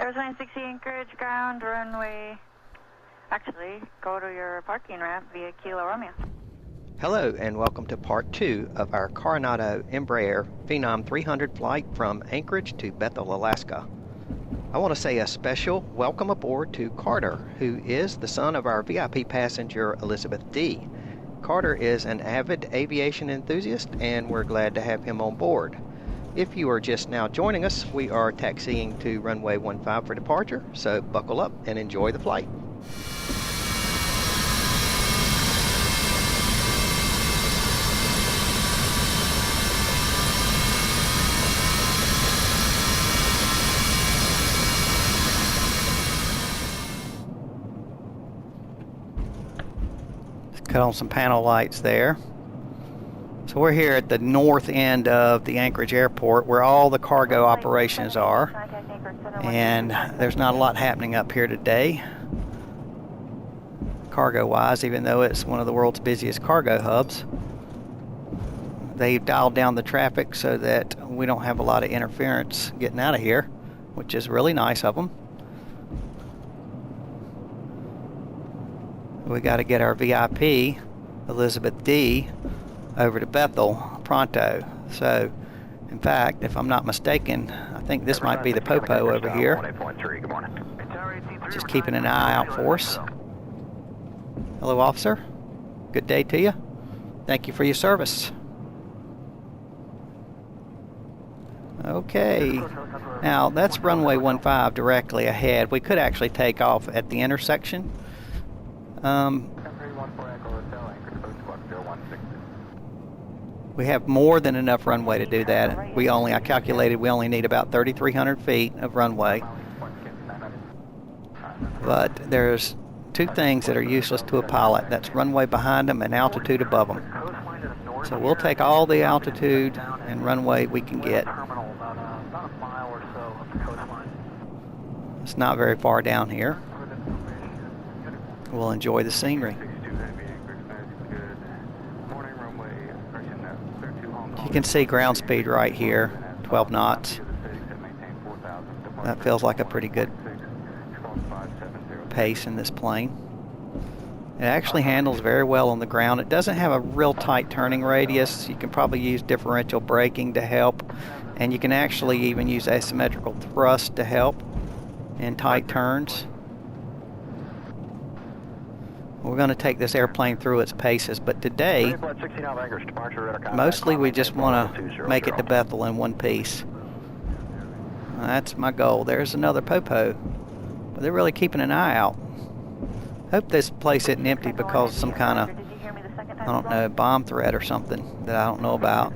FS MaNiA Anchorage, ground, runway. Actually, go to your parking ramp via Kilo Romeo. Hello and welcome to part 2 of our Carenado Embraer Phenom 300 flight from Anchorage to Bethel, Alaska. I want to say a special welcome aboard to Carter, who is the son of our VIP passenger Elizabeth D. Carter is an avid aviation enthusiast and we're glad to have him on board. If you are just now joining us, we are taxiing to runway 15 for departure, so buckle up and enjoy the flight. Cut on some panel lights there. So we're here at the north end of the Anchorage airport where all the cargo operations are, and there's not a lot happening up here today cargo wise, even though it's one of the world's busiest cargo hubs. They've dialed down the traffic so that we don't have a lot of interference getting out of here, which is really nice of them. We got to get our VIP, Elizabeth D, over to Bethel pronto. So, in fact, if I'm not mistaken, I think this might be the Popo over here. Just keeping an eye out for us. Hello, officer. Good day to you. Thank you for your service. Okay. Now, that's runway 15 directly ahead. We could actually take off at the intersection. We have more than enough runway to do that. I calculated we only need about 3,300 feet of runway. But there's two things that are useless to a pilot. That's runway behind them and altitude above them. So we'll take all the altitude and runway we can get. It's not very far down here. We'll enjoy the scenery. You can see ground speed right here, 12 knots. That feels like a pretty good pace in this plane. It actually handles very well on the ground. It doesn't have a real tight turning radius. You can probably use differential braking to help, and you can actually even use asymmetrical thrust to help in tight turns. We're going to take this airplane through its paces, but today, mostly we just want to make it to Bethel in one piece. That's my goal. There's another Popo, but they're really keeping an eye out. Hope this place isn't empty because of some kind of, I don't know, bomb threat or something that I don't know about.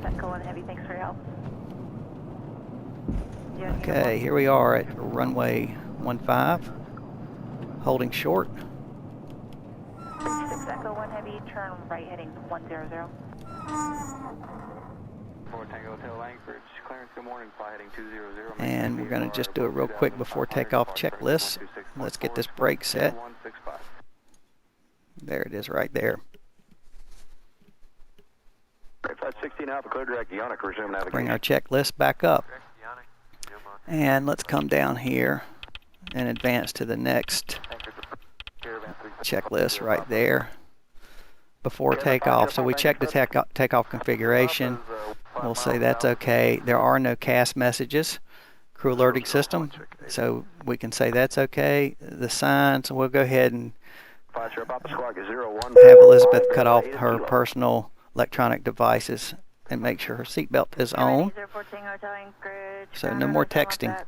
Okay, here we are at runway 15, holding short. Echo 1 Heavy, turn right heading 100. And we're going to just do it real quick before takeoff checklist. Let's get this brake set. There it is right there. Bring our checklist back up. And let's come down here and advance to the next checklist right there before takeoff. So we check the takeoff configuration. We'll say that's okay. There are no CAS messages, crew alerting system, so we can say that's okay. The signs, we'll go ahead and have Elizabeth cut off her personal electronic devices and make sure her seatbelt is on. So no more texting.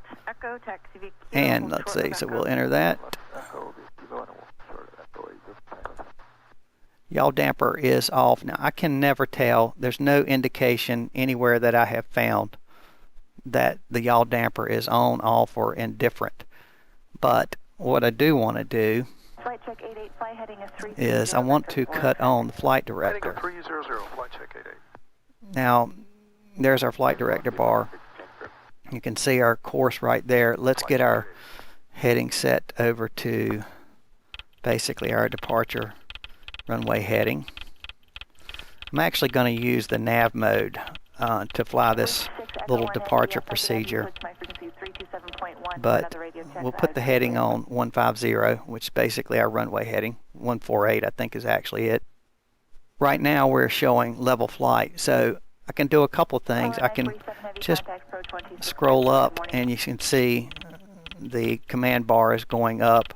And let's see, so we'll enter that. Yaw damper is off. Now I can never tell. There's no indication anywhere that I have found that the yaw damper is on, off, or indifferent. But what I do want to do is I want to cut on the flight director. Now there's our flight director bar. You can see our course right there. Let's get our heading set over to basically our departure runway heading. I'm actually going to use the nav mode to fly this little departure procedure, but we'll put the heading on 150, which is basically our runway heading. 148, I think, is actually it. Right now we're showing level flight, so I can do a couple things. I can just scroll up and you can see the command bar is going up,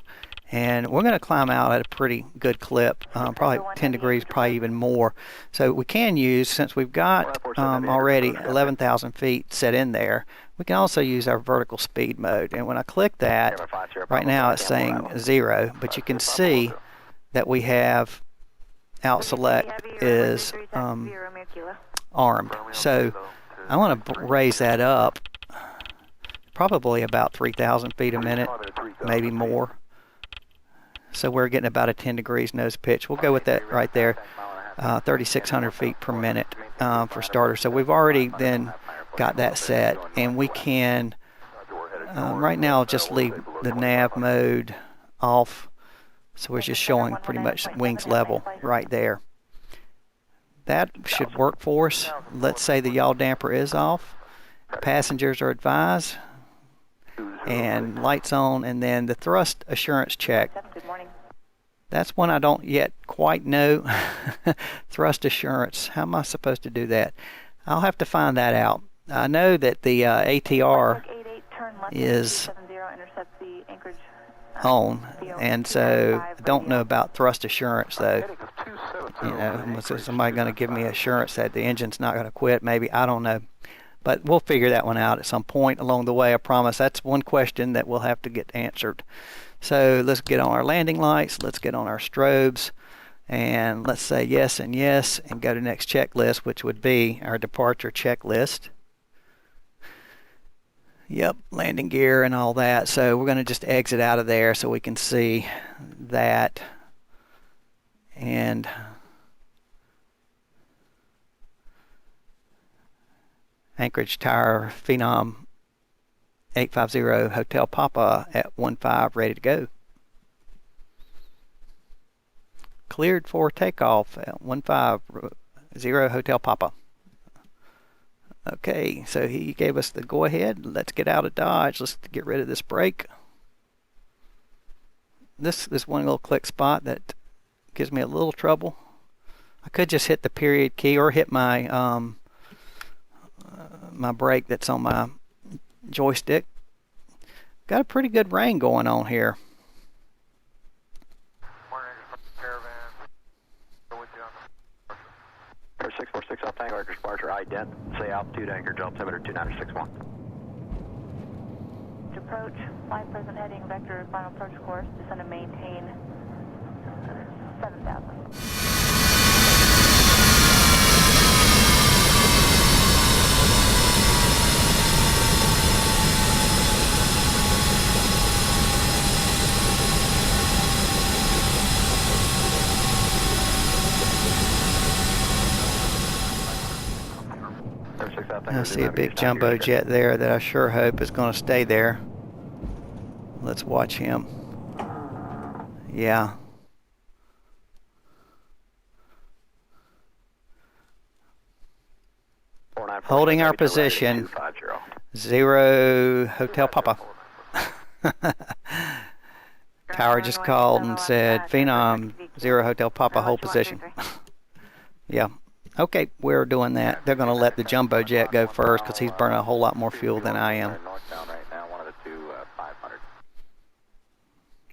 and we're going to climb out at a pretty good clip, probably 10 degrees, probably even more. So we can use, since we've got already 11,000 feet set in there, we can also use our vertical speed mode. And when I click that, right now it's saying 0, but you can see that we have out select is armed. So I want to raise that up probably about 3,000 feet a minute, maybe more. So we're getting about a 10 degrees nose pitch. We'll go with that right there, 3,600 feet per minute for starters. So we've already then got that set, and we can right now just leave the nav mode off. So we're just showing pretty much wings level right there. That should work for us. Let's say the yaw damper is off. Passengers are advised. And lights on, and then the thrust assurance check. That's one I don't yet quite know. Thrust assurance. How am I supposed to do that? I'll have to find that out. I know that the ATR is on, and so I don't know about thrust assurance though. You know, is somebody going to give me assurance that the engine's not going to quit? Maybe, I don't know. But we'll figure that one out at some point along the way, I promise. That's one question that we'll have to get answered. So let's get on our landing lights, let's get on our strobes, and let's say yes and yes, and go to next checklist, which would be our departure checklist. Yep, landing gear and all that. So we're going to just exit out of there so we can see that. And Anchorage Tower, Phenom 850 Hotel Papa at 15, ready to go. Cleared for takeoff at 150 Hotel Papa. Okay, so he gave us the go ahead. Let's get out of Dodge. Let's get rid of this brake. This one little click spot that gives me a little trouble. I could just hit the period key or hit my my brake that's on my joystick. Got a pretty good rain going on here. 646 up Tango Anchorage departure ident. Say altitude Anchorage altimeter 2961. Approach, flight present heading, vector, final approach course, descend and maintain 7,000. I see a big jumbo jet there that I sure hope is going to stay there. Let's watch him. Yeah. Holding our position. 0 Hotel Papa. Tower just called and said, Phenom 0 Hotel Papa, hold position. Yeah. Okay, we're doing that. They're going to let the jumbo jet go first because he's burning a whole lot more fuel than I am.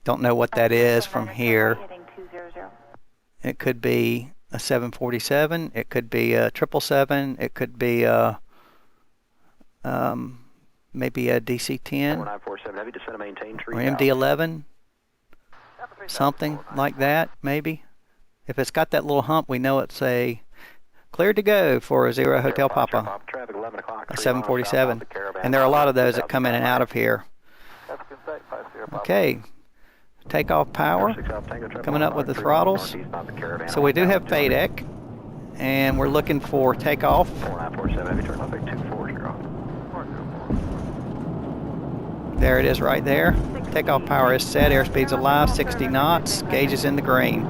Don't know what that is from here. It could be a 747. It could be a 777. It could be a maybe a DC-10 or MD-11. Something like that, maybe. If it's got that little hump, we know it's a cleared to go for a 0 Hotel Papa, a 747. And there are a lot of those that come in and out of here. Okay, takeoff power, coming up with the throttles. So we do have FADEC, and we're looking for takeoff. There it is right there. Takeoff power is set, airspeed's alive, 60 knots, gauge is in the green.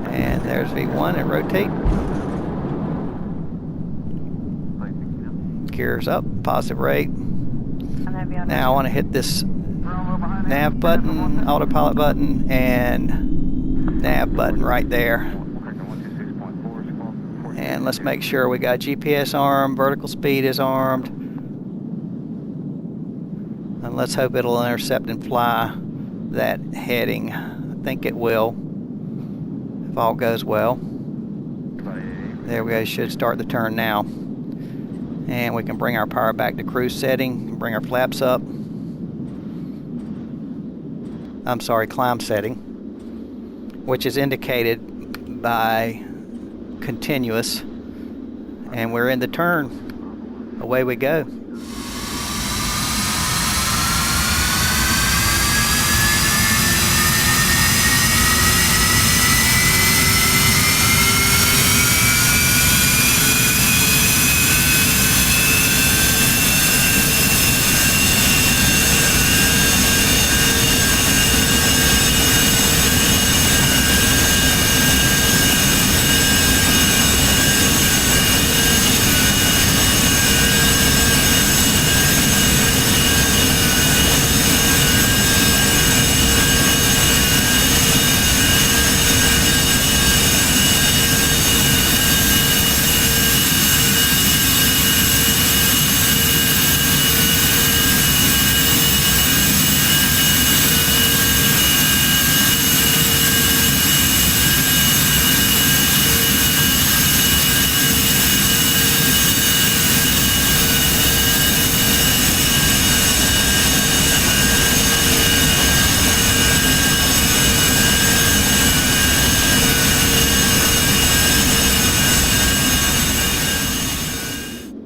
And there's V1 and rotate. gears up, positive rate. And Now I want to hit this nav button, autopilot button, and nav button right there. And let's make sure we got GPS armed, vertical speed is armed. And let's hope it'll intercept and fly that heading. I think it will, if all goes well. There we go, should start the turn now. And we can bring our power back to cruise setting, bring our flaps up. I'm sorry, climb setting, which is indicated by continuous. And we're in the turn. Away we go.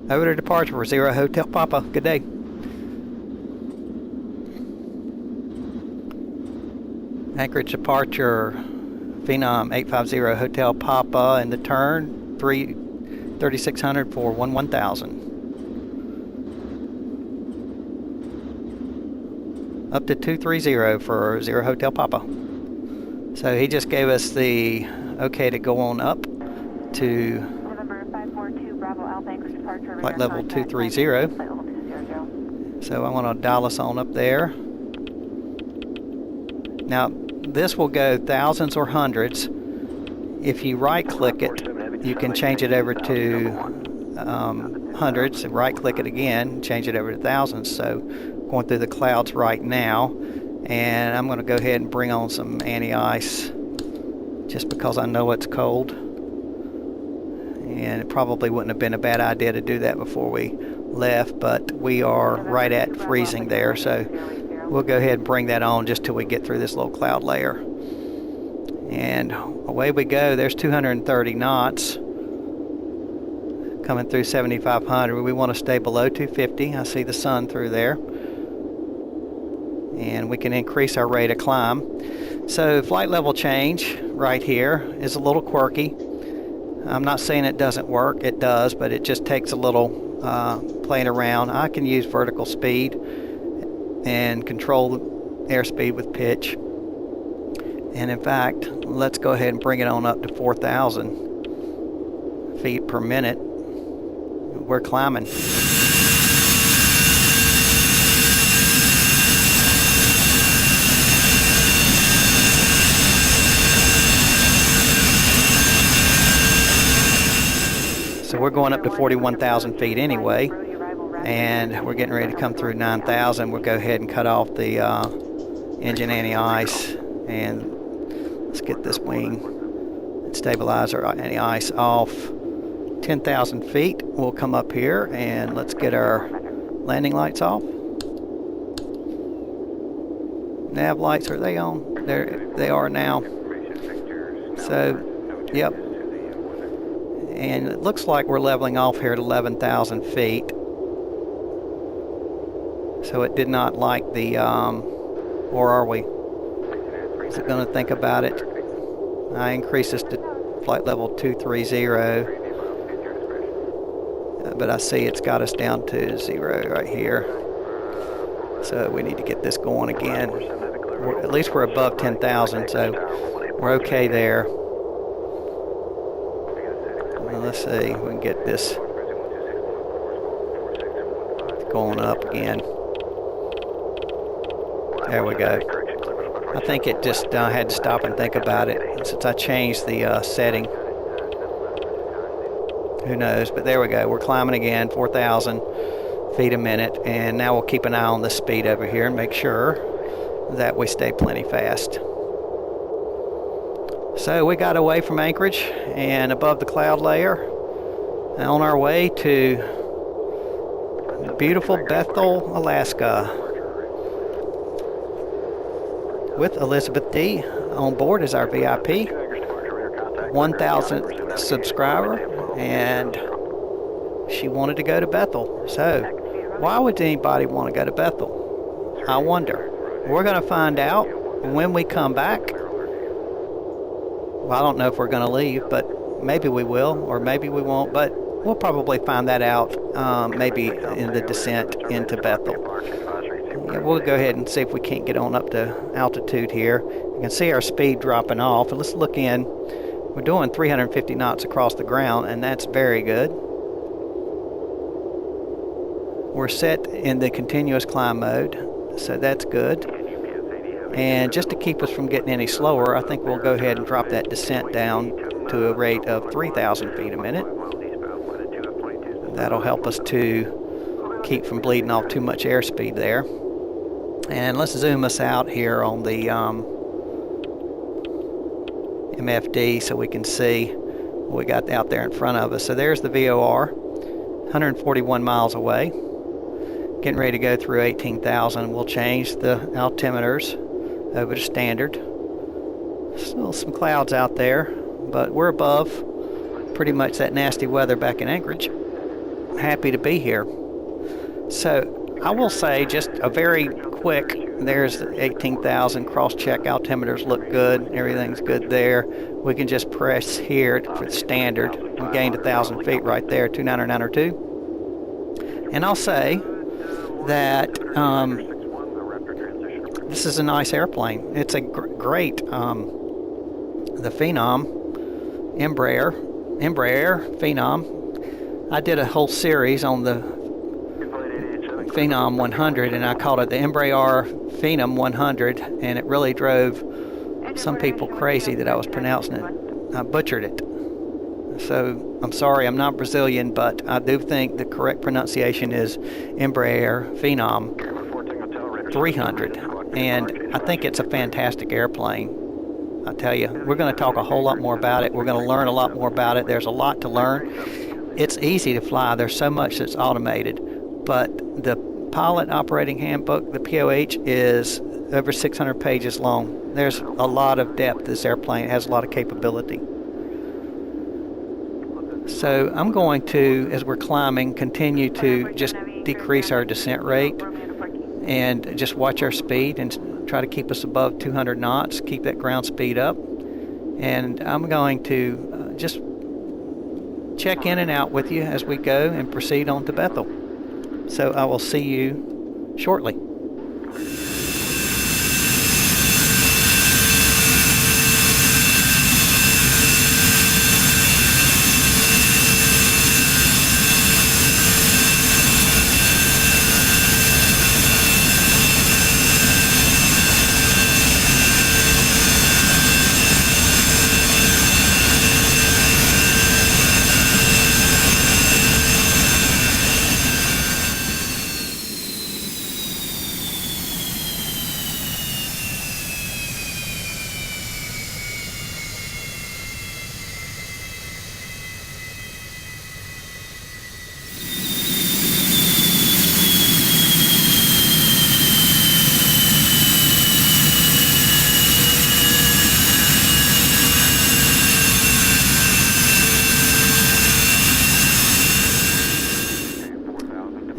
Over to departure for 0 Hotel Papa. Good day. Anchorage departure, Phenom 850 Hotel Papa, in the turn, 3600 for 11,000. Up to 230 for 0 Hotel Papa. So he just gave us the okay to go on up to flight level 230. So I want to dial us on up there. Now this will go thousands or hundreds. If you right click it, you can change it over to hundreds, and right click it again, change it over to thousands. So going through the clouds right now, and I'm going to go ahead and bring on some anti-ice just because I know it's cold. And it probably wouldn't have been a bad idea to do that before we left, but we are right at freezing there, so we'll go ahead and bring that on just till we get through this little cloud layer. And away we go. There's 230 knots coming through 7,500. We want to stay below 250. I see the sun through there, and we can increase our rate of climb. So flight level change right here is a little quirky. I'm not saying it doesn't work, it does, but it just takes a little playing around. I can use vertical speed and control the airspeed with pitch. And in fact, let's go ahead and bring it on up to 4,000 feet per minute. We're climbing. So we're going up to 41,000 feet anyway, and we're getting ready to come through 9,000. We'll go ahead and cut off the engine anti-ice, and let's get this wing and stabilizer anti-ice off. 10,000 feet, we'll come up here, and let's get our landing lights off. Nav lights, are they on? There they are now. So, yep. And it looks like we're leveling off here at 11,000 feet. So it did not like the, or are we? Is it going to think about it? I increased this to flight level 230. But I see it's got us down to 0 right here. So we need to get this going again. At least we're above 10,000, so we're okay there. Well, let's see if we can get this going up again. There we go. I think it just had to stop and think about it since I changed the setting. Who knows? But there we go. We're climbing again, 4,000 feet a minute. And now we'll keep an eye on the speed over here and make sure that we stay plenty fast. So we got away from Anchorage and above the cloud layer on our way to beautiful Bethel, Alaska, with Elizabeth D. on board as our VIP, 1,000th subscriber, and she wanted to go to Bethel. So why would anybody want to go to Bethel? I wonder. We're going to find out when we come back. Well, I don't know if we're going to leave, but maybe we will, or maybe we won't, but we'll probably find that out maybe in the descent into Bethel. Yeah, we'll go ahead and see if we can't get on up to altitude here. You can see our speed dropping off. Let's look in. We're doing 350 knots across the ground, and that's very good. We're set in the continuous climb mode, so that's good. And just to keep us from getting any slower, I think we'll go ahead and drop that descent down to a rate of 3,000 feet a minute. That'll help us to keep from bleeding off too much airspeed there. And let's zoom us out here on the MFD so we can see what we got out there in front of us. So there's the VOR, 141 miles away. Getting ready to go through 18,000. We'll change the altimeters over to standard. Still some clouds out there, but we're above pretty much that nasty weather back in Anchorage. Happy to be here. So I will say just a very quick, there's 18,000, cross-check, altimeters look good, everything's good there. We can just press here for the standard. We gained 1,000 feet right there, 29902. And I'll say that this is a nice airplane. It's a great, the Phenom, Embraer, Phenom. I did a whole series on the Phenom 100, and I called it the Embraer-Phenom 100, and it really drove some people crazy that I was pronouncing it. I butchered it. So I'm sorry, I'm not Brazilian, but I do think the correct pronunciation is Embraer-Phenom 300, and I think it's a fantastic airplane. I tell you, we're going to talk a whole lot more about it. We're going to learn a lot more about it. There's a lot to learn. It's easy to fly. There's so much that's automated, but the pilot operating handbook, the POH, is over 600 pages long. There's a lot of depth. This airplane has a lot of capability. So I'm going to, as we're climbing, continue to just decrease our descent rate and just watch our speed and try to keep us above 200 knots, keep that ground speed up. And I'm going to just check in and out with you as we go and proceed on to Bethel. So I will see you shortly.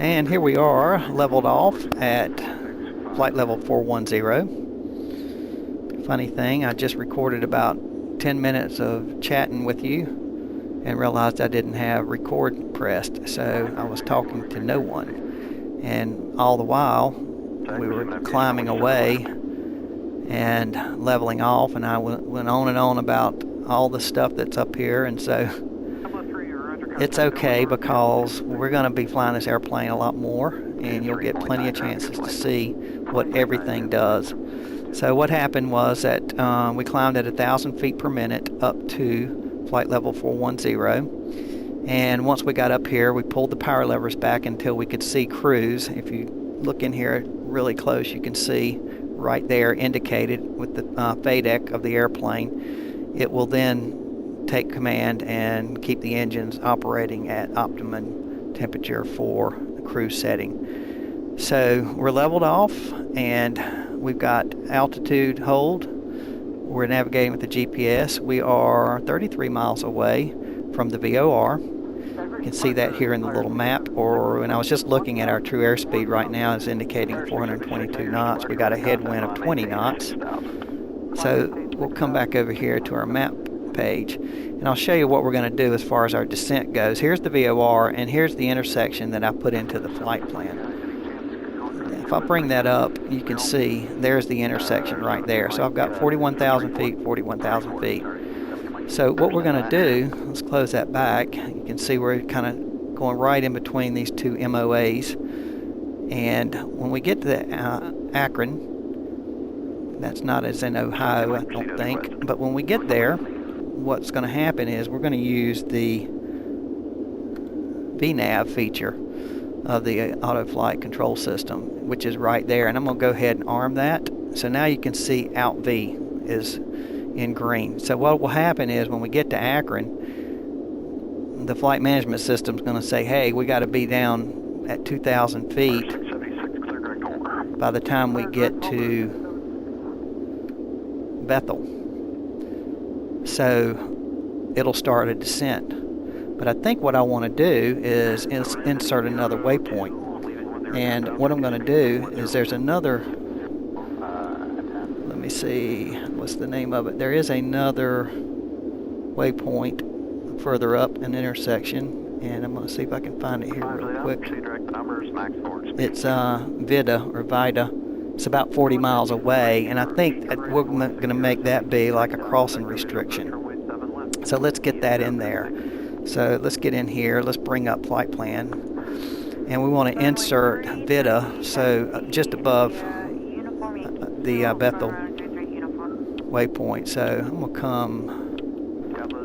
And here we are, leveled off at flight level 410. Funny thing, I just recorded about 10 minutes of chatting with you and realized I didn't have record pressed, so I was talking to no one. And all the while, we were climbing away and leveling off, and I went on and on about all the stuff that's up here, and so it's okay because we're going to be flying this airplane a lot more, and you'll get plenty of chances to see what everything does. So what happened was that we climbed at 1,000 feet per minute up to flight level 410, and once we got up here we pulled the power levers back until we could see cruise. If you look in here really close, you can see right there indicated with the FADEC of the airplane. It will then take command and keep the engines operating at optimum temperature for the cruise setting. So we're leveled off and we've got altitude hold. We're navigating with the GPS. We are 33 miles away from the VOR. You can see that here in the little map, or when I was just looking at our true airspeed right now, it's indicating 422 knots. We got a headwind of 20 knots. So we'll come back over here to our map page, and I'll show you what we're going to do as far as our descent goes. Here's the VOR, and here's the intersection that I put into the flight plan. If I bring that up, you can see there's the intersection right there. So I've got 41,000 feet, 41,000 feet. So what we're going to do, let's close that back. You can see we're kind of going right in between these two MOAs. And when we get to the Akron, that's not as in Ohio, I don't think. But when we get there, what's going to happen is we're going to use the VNAV feature of the auto flight control system, which is right there. And I'm going to go ahead and arm that. So now you can see out V is in green. So what will happen is when we get to Akron, the flight management system is going to say, hey, we got to be down at 2,000 feet by the time we get to Bethel. So it'll start a descent. But I think what I want to do is insert another waypoint. And what I'm going to do is there's another, let me see, what's the name of it? There is another waypoint further up an intersection, and I'm going to see if I can find it here real quick. It's Vida or Vida. It's about 40 miles away, and I think that we're going to make that be like a crossing restriction. So let's get that in there. So let's get in here, let's bring up flight plan, and we want to insert Vida, so just above the Bethel waypoint. So I'm going to come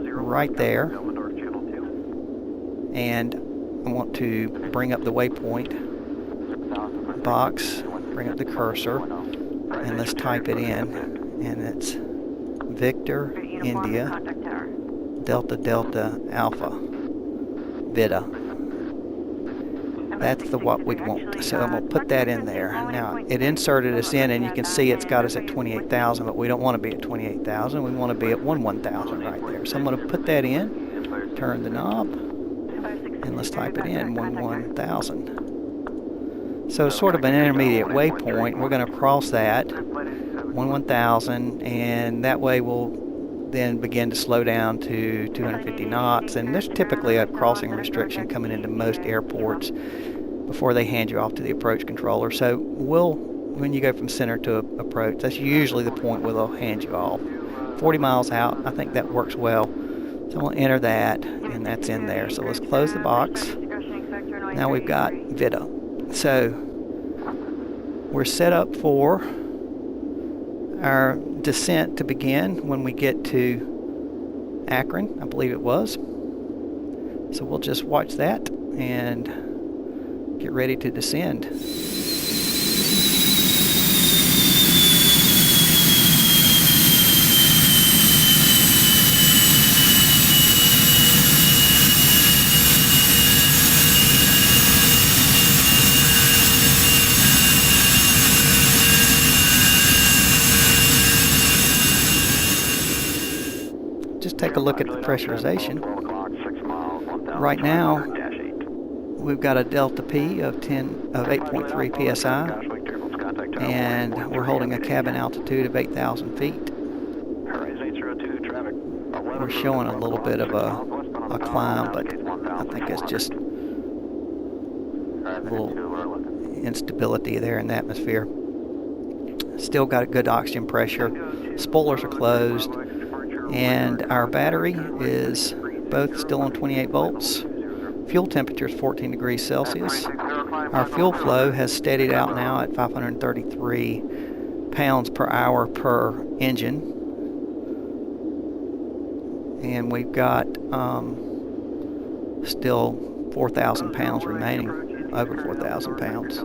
right there, and I want to bring up the waypoint box, bring up the cursor, and let's type it in, and it's Victor India Delta Delta Alpha Vida. That's what we want. So I'm going to put that in there. Now it inserted us in, and you can see it's got us at 28,000, but we don't want to be at 28,000. We want to be at 11,000 right there. So I'm going to put that in, turn the knob, and let's type it in, 11,000. So sort of an intermediate waypoint. We're going to cross that, 11,000, and that way we'll then begin to slow down to 250 knots. And there's typically a crossing restriction coming into most airports before they hand you off to the approach controller. So when you go from center to approach, that's usually the point where they'll hand you off. 40 miles out, I think that works well. So we'll enter that, and that's in there. So let's close the box. Now we've got Vida. So we're set up for our descent to begin when we get to Akron, I believe it was. So we'll just watch that and get ready to descend. Just take a look at the pressurization. Right now, we've got a delta P of 8.3 psi, and we're holding a cabin altitude of 8,000 feet. We're showing a little bit of a climb, but I think it's just a little instability there in the atmosphere. Still got a good oxygen pressure. Spoilers are closed. And our battery is both still on 28 volts. Fuel temperature is 14 degrees Celsius. Our fuel flow has steadied out now at 533 pounds per hour per engine. And we've got still 4,000 pounds remaining, over 4,000 pounds.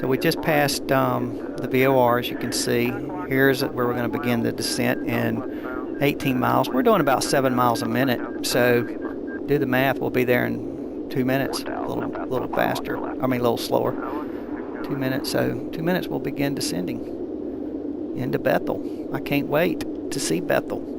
So we just passed the VOR, as you can see. Here's where we're going to begin the descent in 18 miles. We're doing about 7 miles a minute, so do the math. We'll be there in 2 minutes, a little faster. I mean, a little slower. 2 minutes. So 2 minutes, we'll begin descending into Bethel. I can't wait to see Bethel.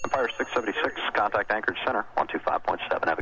Empire 676, contact Anchorage Center, 125.7.